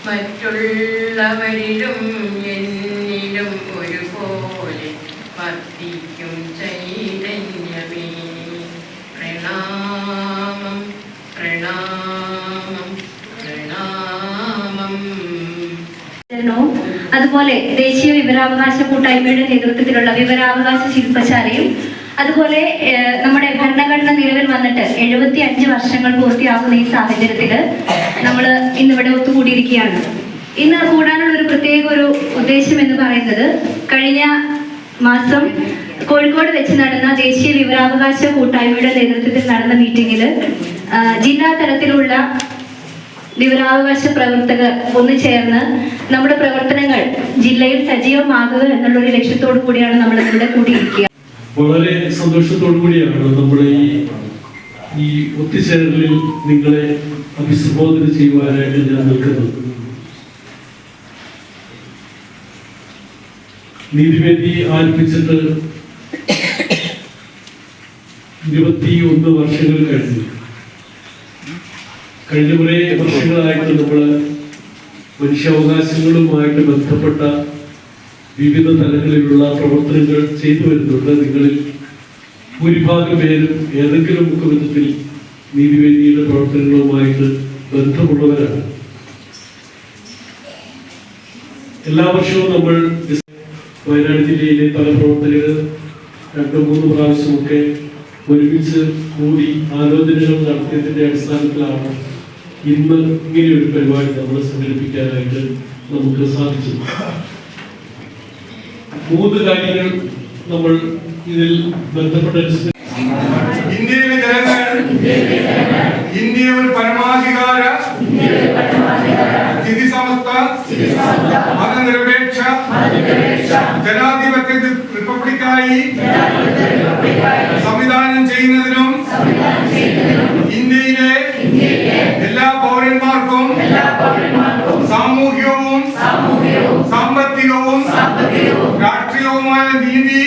മറ്റുള്ളവരിലും എന്നിലും ഒരുപോലെ വർദ്ധിക്കും ചൈതന്യമേ. പ്രണാമം പ്രണാമം പ്രണാമം. അതുപോലെ ദേശീയ വിവരാവകാശ കൂട്ടായ്മയുടെ നേതൃത്വത്തിലുള്ള വിവരാവകാശ ശില്പശാലയും അതുപോലെ നമ്മുടെ ഭരണഘടന നിലവിൽ വന്നിട്ട് 75 വർഷങ്ങൾ പൂർത്തിയാകുന്ന ഈ സാഹചര്യത്തിൽ നമ്മൾ ഇന്നിവിടെ ഒത്തുകൂടിയിരിക്കുകയാണ്. ഇന്ന് കൂടാനുള്ള ഒരു പ്രത്യേക ഒരു ഉദ്ദേശം എന്ന് പറയുന്നത്, കഴിഞ്ഞ മാസം കോഴിക്കോട് വെച്ച് നടന്ന ദേശീയ വിവരാവകാശ കൂട്ടായ്മയുടെ നേതൃത്വത്തിൽ നടന്ന മീറ്റിംഗിൽ ജില്ലാ തലത്തിലുള്ള വിവരാവകാശ പ്രവർത്തകർ ഒന്ന് ചേർന്ന് നമ്മുടെ പ്രവർത്തനങ്ങൾ ജില്ലയിൽ സജീവമാകുക എന്നുള്ളൊരു ലക്ഷ്യത്തോടു കൂടിയാണ് നമ്മൾ ഇവിടെ കൂടിയിരിക്കുക. വളരെ സന്തോഷത്തോടു കൂടിയാണ് നമ്മുടെ ഈ ഒത്തുചേരലിൽ നിങ്ങളെ അഭിസംബോധന ചെയ്യുവാനായിട്ട് ഞാൻ നിൽക്കുന്നത്. നീതിവേദി ആരംഭിച്ചിട്ട് 21 വർഷങ്ങൾ കഴിഞ്ഞു. കഴിഞ്ഞ കുറേ വർഷങ്ങളായിട്ട് നമ്മൾ മനുഷ്യാവകാശങ്ങളുമായിട്ട് ബന്ധപ്പെട്ട വിവിധ തലങ്ങളിലുള്ള പ്രവർത്തനങ്ങൾ ചെയ്തു വരുന്നുണ്ട്. നിങ്ങളിൽ ഭൂരിഭാഗം പേരും ഏതെങ്കിലും വിധത്തിൽ നീതിവേദിയുടെ പ്രവർത്തനങ്ങളുമായിട്ട് ബന്ധമുള്ളവരാണ്. എല്ലാ വർഷവും നമ്മൾ വയനാട് ജില്ലയിലെ പല പ്രവർത്തകർ 2-3 പ്രാവശ്യമൊക്കെ ഒരുമിച്ച് കൂടി ആലോചനകൾ നടത്തിയതിന്റെ അടിസ്ഥാനത്തിലാണ് ഇന്ന് ഇങ്ങനെയൊരു പരിപാടി നമ്മൾ സംഘടിപ്പിക്കാനായിട്ട് നമുക്ക് സാധിച്ചു. 3 കാര്യങ്ങൾ നമ്മൾ ഇതിൽ ബന്ധപ്പെട്ട ഇന്ത്യയിലെ ജനങ്ങൾ ഇന്ത്യ ഒരു പരമാധികാര സ്ഥിതിസമത്വ മതനിരപേക്ഷ ജനാധിപത്യ റിപ്പബ്ലിക്കായി സംവിധാനം ചെയ്യുന്നതിനും ഇന്ത്യയിലെ എല്ലാ പൗരന്മാർക്കും സാമൂഹികവും സാമ്പത്തികവും രാഷ്ട്രീയവുമായ നീതി,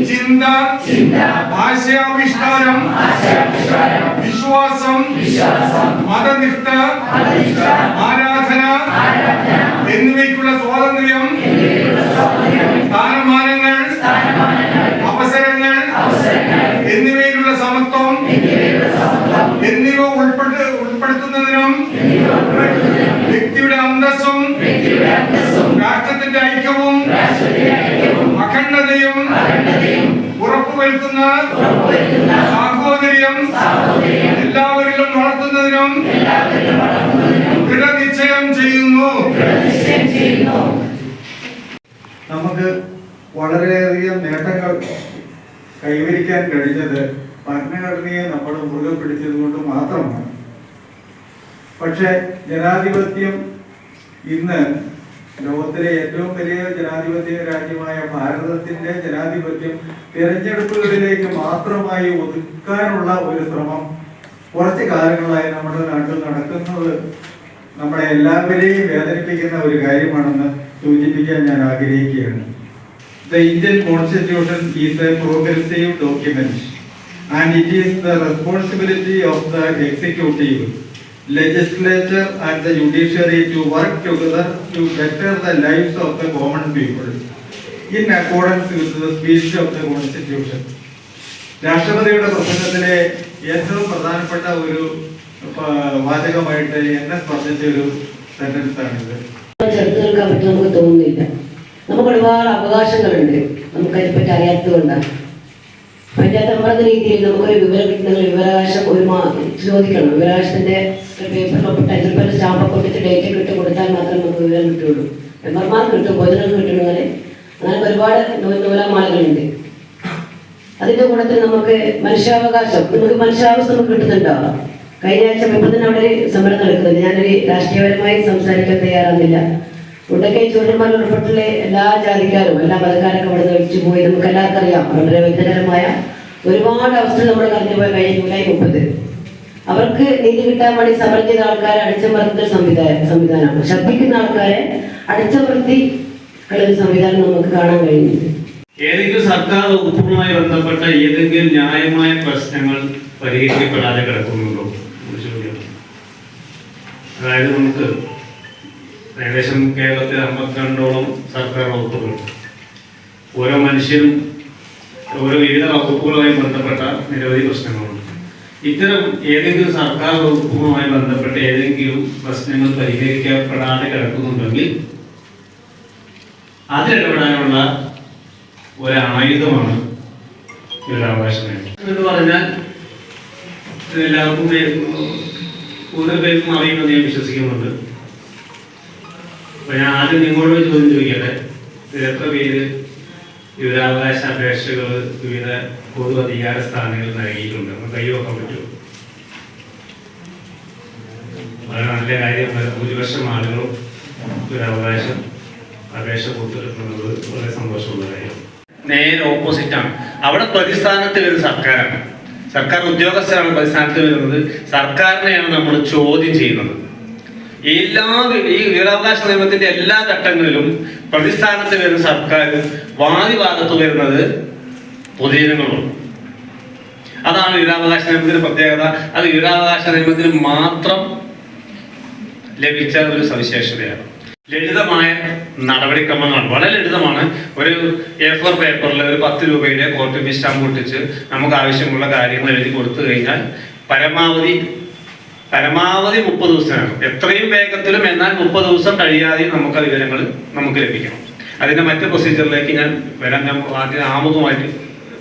ചിന്ത, ആശയാവിഷ്കാരം, വിശ്വാസം, മതനിഷ്ഠ, ആരാധന എന്നിവയ്ക്കുള്ള സ്വാതന്ത്ര്യം, സ്ഥാനമാനങ്ങൾ, അവസരങ്ങൾ എന്നിവയിലുള്ള സമത്വം എന്നിവ ഉൾപ്പെടുത്തുന്നതിനും വ്യക്തിയുടെ അന്തസ്സും രാഷ്ട്രത്തിന്റെ ഐക്യവും അഖണ്ഡതയും ഉറപ്പുവരുത്തുന്ന സാഹോദര്യം എല്ലാവരിലും വളർത്തുന്നതിനും ദൃഢനിശ്ചയം ചെയ്യുന്നു. നമുക്ക് വളരെയധികം നേട്ടങ്ങൾ കൈവരിക്കാൻ കഴിഞ്ഞത് ഭരണഘടനയെ നമ്മൾ മുറുകെ പിടിച്ചത് കൊണ്ട് മാത്രമാണ്. പക്ഷെ ജനാധിപത്യം ഇന്ന് ലോകത്തിലെ ഏറ്റവും വലിയ ജനാധിപത്യ രാജ്യമായ ഭാരതത്തിന്റെ ജനാധിപത്യം തിരഞ്ഞെടുപ്പുകളിലേക്ക് മാത്രമായി ഒതുക്കാനുള്ള ഒരു ശ്രമം കുറച്ച് കാലങ്ങളായി നമ്മുടെ നാട്ടിൽ നടക്കുന്നത് നമ്മളെ എല്ലാവരെയും വേദനിപ്പിക്കുന്ന ഒരു കാര്യമാണെന്ന് സൂചിപ്പിക്കാൻ ഞാൻ ആഗ്രഹിക്കുകയാണ്. The Indian Constitution is a progressive document and it is the responsibility of the executive, legislature and the judiciary to work together to better the lives of the common people in accordance with the spirit of the Constitution. രാഷ്ട്രപതിയുടെ പ്രസംഗത്തിലെ ഏറ്റവും പ്രധാനപ്പെട്ട ഒരു വാചകമായിട്ട് എന്നെ സ്പർശിച്ച ഒരു sentence ആണിത്. ചെറുത്ത് നിൽക്കാൻ പറ്റും നമുക്ക് തോന്നുന്നില്ല. നമുക്ക് ഒരുപാട് അവകാശങ്ങളുണ്ട്, നമുക്കതിനെപ്പറ്റി അറിയാത്തതുകൊണ്ടാണ്. പറ്റാത്ത നമ്മുടെ രീതിയിൽ നമുക്കൊരു വിവരം കിട്ടുന്നെങ്കിൽ വിവരാവകാശം ചോദിക്കണം. വിവരാവകാശത്തിന്റെ പേപ്പറിലൊപ്പിട്ട് സ്റ്റാമ്പൊക്കെ ഒട്ടിച്ച് ഡേറ്റ് കിട്ടി കൊടുത്താൽ മാത്രമേ നമുക്ക് വിവരം കിട്ടുള്ളൂ. മെമ്പർമാർക്ക് കിട്ടും, പൊതുജനങ്ങൾക്ക് കിട്ടണമെങ്കിൽ അങ്ങനെ ഒരുപാട് നൂലാമാലകളുണ്ട്. അതിന്റെ കൂട്ടത്തിൽ നമുക്ക് മനുഷ്യാവകാശം നമുക്ക് കിട്ടുന്നുണ്ടോ? കഴിഞ്ഞ ആഴ്ച മെമ്പറിന് അവിടെ ഒരു സമരം നടക്കുന്നുണ്ട്. ഞാനൊരു രാഷ്ട്രീയപരമായി സംസാരിക്കാൻ തയ്യാറാകുന്നില്ല. ഉണ്ടൊക്കെ ചൂരന്മാർ ഉൾപ്പെട്ടുള്ള എല്ലാ ജാതിക്കാരും എല്ലാ മതക്കാരൊക്കെ ഇവിടെ കഴിച്ചു പോയി. നമുക്ക് എല്ലാവർക്കും അറിയാം, വളരെ വ്യക്തിപരമായ ഒരുപാട് അവസ്ഥകൾ നമ്മൾ കടന്നു പോയ കഴിഞ്ഞ ജൂലൈ 30 അവർക്ക് നീതി കിട്ടാൻ വേണ്ടി സമരം ചെയ്ത ആൾക്കാരെ അടിച്ചമർത്തുന്ന സംവിധാനമാണ്. ശബ്ദിക്കുന്ന ആൾക്കാരെ അടിച്ചമർത്തി കളയുന്ന സംവിധാനം നമുക്ക് കാണാൻ കഴിയുന്നുണ്ട്. ഏതെങ്കിലും സർക്കാർ വകുപ്പുകളുമായി ബന്ധപ്പെട്ട ഏതെങ്കിലും ന്യായമായ പ്രശ്നങ്ങൾ പരിഹരിക്കപ്പെടാതെ കിടക്കുന്നുണ്ടോ? അതായത് നമുക്ക് ഏകദേശം കേരളത്തിൽ 52ഓളം സർക്കാർ വകുപ്പുകൾ, ഓരോ മനുഷ്യരും ഓരോ വിവിധ വകുപ്പുകളുമായി ബന്ധപ്പെട്ട നിരവധി പ്രശ്നങ്ങളുണ്ട്. ഇത്തരം ഏതെങ്കിലും സർക്കാർ വകുപ്പുകളുമായി ബന്ധപ്പെട്ട ഏതെങ്കിലും പ്രശ്നങ്ങൾ പരിഹരിക്കപ്പെടാതെ കിടക്കുന്നുണ്ടെങ്കിൽ അതിലിടപെടാനുള്ള ഒരായുധമാണ് വിവരാവകാശ നിയമം എന്ന് പറഞ്ഞാൽ എല്ലാവർക്കും കൂടുതൽ പേർക്കും അറിയുമെന്ന് ഞാൻ വിശ്വസിക്കുന്നുണ്ട്. അപ്പൊ ഞാൻ ആദ്യം നിങ്ങളോട് ചോദ്യം ചോദിക്കട്ടെ, എത്ര പേര് വിവരാവകാശ അപേക്ഷകൾ വിവിധ പൊതു അധികാര സ്ഥാനങ്ങളിൽ നൽകിയിട്ടുണ്ട്? നമുക്ക് കൈവക്കാൻ പറ്റുമോ? വളരെ നല്ല കാര്യം. ഭൂരിപക്ഷം ആളുകളും വിവരാവകാശം അപേക്ഷ കൊടുത്തിട്ടുള്ളത് വളരെ സന്തോഷമുള്ള കാര്യം. നേരെ ഓപ്പോസിറ്റാണ്. അവിടെ പ്രതിസ്ഥാനത്ത് വരുന്ന സർക്കാരാണ്, സർക്കാർ ഉദ്യോഗസ്ഥരാണ് പ്രതിസ്ഥാനത്ത് വരുന്നത്. സർക്കാരിനെയാണ് നമ്മൾ ചോദ്യം ചെയ്യുന്നത്. ഈ വിവരാവകാശ നിയമത്തിന്റെ എല്ലാ ഘട്ടങ്ങളിലും പ്രതിസ്ഥാനത്ത് വരുന്ന സർക്കാരും വാദിഭാഗത്ത് വരുന്നത് പൊതുജനങ്ങളും. അതാണ് വിവരാവകാശ നിയമത്തിന്റെ പ്രത്യേകത. അത് വിവരാവകാശ നിയമത്തിന് മാത്രം ലഭിച്ച ഒരു സവിശേഷതയാണ്. ലളിതമായ നടപടിക്രമങ്ങളാണ്, വളരെ ലളിതമാണ്. ഒരു A4 പേപ്പറിൽ ഒരു 10 രൂപയുടെ കോർട്ട് ഫീസ് സ്റ്റാമ്പ് ഒട്ടിച്ച് നമുക്ക് ആവശ്യമുള്ള കാര്യങ്ങൾ എഴുതി കൊടുത്തു കഴിഞ്ഞാൽ പരമാവധി 30 ദിവസമാണ്. എത്രയും വേഗത്തിലും, എന്നാൽ 30 ദിവസം കഴിയാതെ നമുക്ക് ആ വിവരങ്ങൾ നമുക്ക് ലഭിക്കണം. അതിന്റെ മറ്റ് പ്രൊസീജിയറിലേക്ക് ഞാൻ വരാൻ. ഞാൻ ആദ്യം ആമുഖമായിട്ട്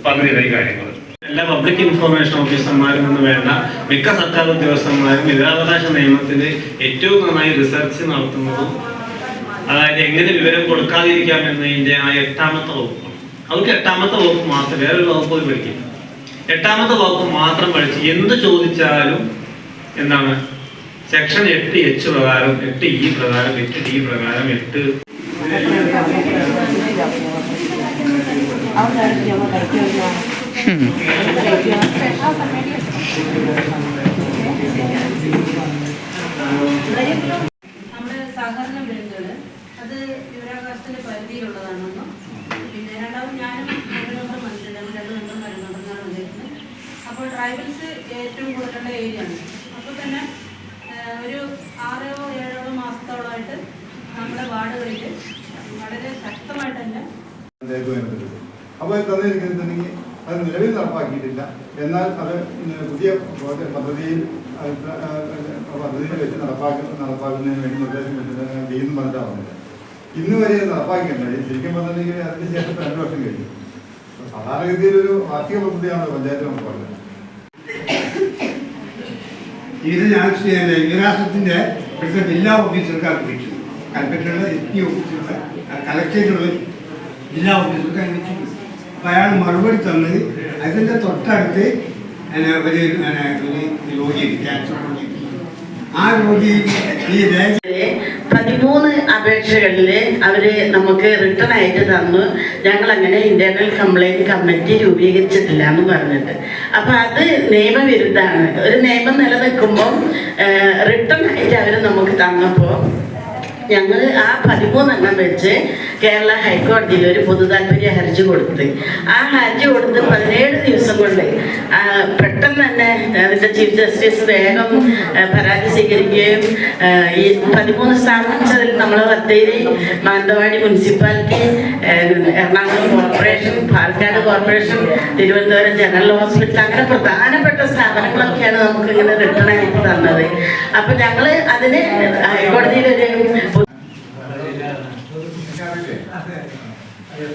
പറഞ്ഞു തരാം ഈ കാര്യങ്ങൾ. എല്ലാ പബ്ലിക് ഇൻഫർമേഷൻ ഓഫീസർമാരും എന്ന് വേണ്ട മിക്ക സർക്കാർ ഉദ്യോഗസ്ഥന്മാരും വിവരാവകാശ നിയമത്തിന് ഏറ്റവും നന്നായി റിസർച്ച് നടത്തുന്നതും, അതായത് എങ്ങനെ വിവരം കൊടുക്കാതിരിക്കാം എന്നതിൻ്റെ ആ 8ാമത്തെ വകുപ്പാണ്. അവർക്ക് 8ാമത്തെ വകുപ്പ് മാത്രം, വേറൊരു വകുപ്പ് പോയി പഠിക്കില്ല. 8ാമത്തെ വകുപ്പ് മാത്രം പഠിച്ച് എന്ത് ചോദിച്ചാലും എന്താണ് സെക്ഷൻ 8H പ്രകാരം, 8E പ്രകാരം, 8D പ്രകാരം, 8 നമ്മുടെ സഹകരണ ബില്ലുകൾ അത് വിവരാവകാശത്തിന്റെ പരിധിയിലുള്ളതാണെന്നും, പിന്നെ രണ്ടാമത് ഞാനും മന്ത്രിയുടെ 2 മെമ്പർ വരുന്നുണ്ടെന്നാണ് വിചാരിക്കുന്നത്. അപ്പോൾ ട്രൈബൽസ് ഏറ്റവും കൂടുതലുള്ള ഏരിയ ആണ്. അപ്പോൾ തന്നെ ഒരു 6-7 മാസത്തോളമായിട്ട് നമ്മുടെ വാർഡുകളിൽ വളരെ ശക്തമായിട്ട് തന്നെ അപ്പോൾ തന്നിരിക്കുന്നുണ്ടെങ്കിൽ അത് നിലവിൽ നടപ്പാക്കിയിട്ടില്ല. എന്നാൽ അത് പുതിയ പദ്ധതിയിൽ വെച്ച് നടപ്പാക്കുന്നതിന് വേണ്ടി നിർദ്ദേശം ചെയ്യുന്നു പറഞ്ഞിട്ടാണ് വന്നത്. ഇന്ന് വരെ നടപ്പാക്കിയിട്ടുണ്ട്. ശരിക്കും പറഞ്ഞിട്ടുണ്ടെങ്കിൽ അതിന് ശേഷം 2 വർഷം കഴിഞ്ഞു. സാധാരണഗതിയിൽ ഒരു വാർഷിക പദ്ധതിയാണ് പഞ്ചായത്ത് നമുക്ക് പറഞ്ഞത്. ഇത് ഞാൻ വിവരാസത്തിന്റെ ഇവിടുത്തെ ജില്ലാ ഓഫീസർക്കാർക്ക് വിളിച്ചു. കൽപ്പറ്റയുള്ള SP ഓഫീസർക്ക്, കളക്ടറേറ്റുള്ള ജില്ലാ ഓഫീസർക്ക് വിളിച്ചു. അപ്പം അയാൾ മറുപടി തന്നത് അതിൻ്റെ തൊട്ടടുത്ത് ഒരു രോഗിയുണ്ട്, ക്യാൻസർ രോഗി. ആ രോഗി ഈ 13 അപേക്ഷകളിൽ അവർ നമുക്ക് റിട്ടേൺ ആയിട്ട് തന്നു. ഞങ്ങളങ്ങനെ ഇന്റേണൽ കംപ്ലൈൻറ്റ് കമ്മിറ്റി രൂപീകരിച്ചിട്ടില്ല എന്ന് പറഞ്ഞിട്ട്. അപ്പം അത് നിയമവിരുദ്ധമാണ്. ഒരു നിയമം നിലനിൽക്കുമ്പോൾ റിട്ടേൺ ആയിട്ട് അവർ നമുക്ക് തന്നപ്പോൾ ഞങ്ങൾ ആ 13 വെച്ച് കേരള ഹൈക്കോടതിയിൽ ഒരു പൊതു താല്പര്യ ഹർജി കൊടുത്ത്, ആ ഹർജി കൊടുത്ത് 17 ദിവസം കൊണ്ട് പെട്ടെന്ന് തന്നെ അതിൻ്റെ ചീഫ് ജസ്റ്റിസ് വേഗം പരാതി സ്വീകരിക്കുകയും ഈ 13 സ്ഥാപിച്ചതിൽ നമ്മളെ Bathery, Mananthavady municipality, Ernakulam corporation, Palakkad corporation, Thiruvananthapuram general hospital, അങ്ങനെ പ്രധാനപ്പെട്ട സ്ഥാപനങ്ങളൊക്കെയാണ് നമുക്ക് ഇങ്ങനെ റിട്ടേൺ ആയിട്ട് തന്നത്. അപ്പം ഞങ്ങൾ അതിന് ഹൈക്കോടതിയിലൊരു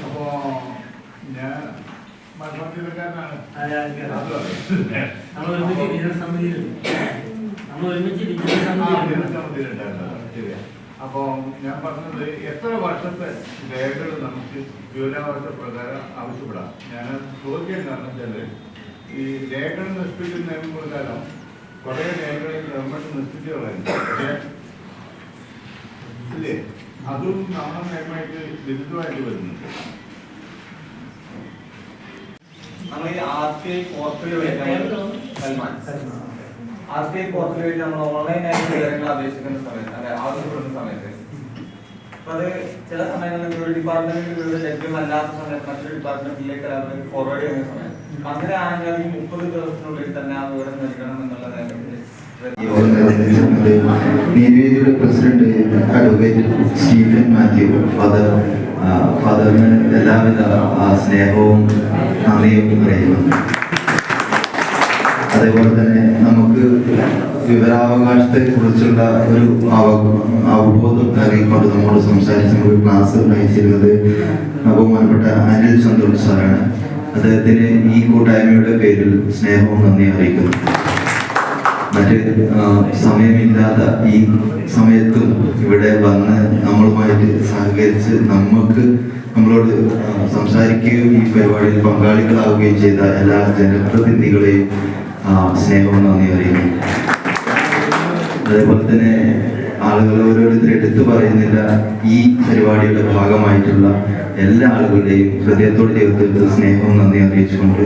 അപ്പോ ഞാൻ മലപ്പുറത്തിക്കാരനാണ്. അപ്പൊ ഞാൻ പറഞ്ഞത് എത്ര വർഷത്തെ രേഖകൾ നമുക്ക് വിവരാവകാശ പ്രകാരം ആവശ്യപ്പെടാം. ഞാൻ ചോദിക്കാൻ കാരണം വെച്ചാല് ഈ രേഖകൾ നശിപ്പിക്കുന്ന പ്രകാരം കുറെ രേഖകൾ ഗവൺമെന്റ് നശിപ്പിച്ചുകളായിരുന്നു. പക്ഷേ ഇല്ലേ, അതും നമ്മുടെ നിയമമായിട്ട് വിരുദ്ധമായിട്ട് വരുന്നുണ്ട്. നമ്മൾ ഈ RTI പോർട്ടൽ വഴി നമ്മൾ ഓൺലൈനായിട്ട് വിവരങ്ങൾ അപേക്ഷിക്കുന്ന സമയത്ത്, ആവശ്യപ്പെടുന്ന സമയത്ത് അപ്പൊ അത് ചില സമയങ്ങളിൽ ഒരു ഡിപ്പാർട്ട്മെന്റിൽ വിവിധ ലഭ്യമല്ലാത്ത സമയത്ത് മറ്റൊരു ഡിപ്പാർട്ട്മെന്റിലേക്ക് അവർ ഫോർവേഡ് ചെയ്യുന്ന സമയം അങ്ങനെ ആണെങ്കിൽ 30 ദിവസത്തിനുള്ളിൽ തന്നെ ആ വിവരം നൽകണം എന്നുള്ള കാര്യത്തിൽ നീതിവേദിയുടെ പ്രസിഡന്റ് അഡ്വക്കേറ്റ് സ്റ്റീഫൻ മാത്യു ഫാദറിന് എല്ലാവിധ സ്നേഹവും നന്ദിയും അറിയുന്നു. അതേപോലെ തന്നെ നമുക്ക് വിവരാവകാശത്തെ കുറിച്ചുള്ള ഒരു അവബോധം നൽകിക്കൊണ്ട് നമ്മോട് സംസാരിച്ച് നമുക്ക് ക്ലാസ് നയിച്ചിരുന്നത് ബഹുമാനപ്പെട്ട അനിൽ സന്തോഷ് സാറാണ്. അദ്ദേഹത്തിന് ഈ കൂട്ടായ്മയുടെ പേരിൽ സ്നേഹവും നന്ദി അറിയിക്കുന്നു. മറ്റ് സമയമില്ലാത്ത ഈ സമയത്തും ഇവിടെ വന്ന് നമ്മളുമായിട്ട് സഹകരിച്ച് നമ്മളോട് സംസാരിക്കുകയും ഈ പരിപാടിയിൽ പങ്കാളികളാവുകയും ചെയ്ത എല്ലാ ജനപ്രതിനിധികളെയും സ്നേഹവും നന്ദി അറിയിക്കുന്നു. അതേപോലെ തന്നെ ആളുകൾ ഓരോരുത്തരും എടുത്തു പറയുന്നില്ല, ഈ പരിപാടിയുടെ ഭാഗമായിട്ടുള്ള എല്ലാ ആളുകളുടെയും ഹൃദയത്തോട് ചേർത്ത് സ്നേഹവും നന്ദി അറിയിച്ചുകൊണ്ട്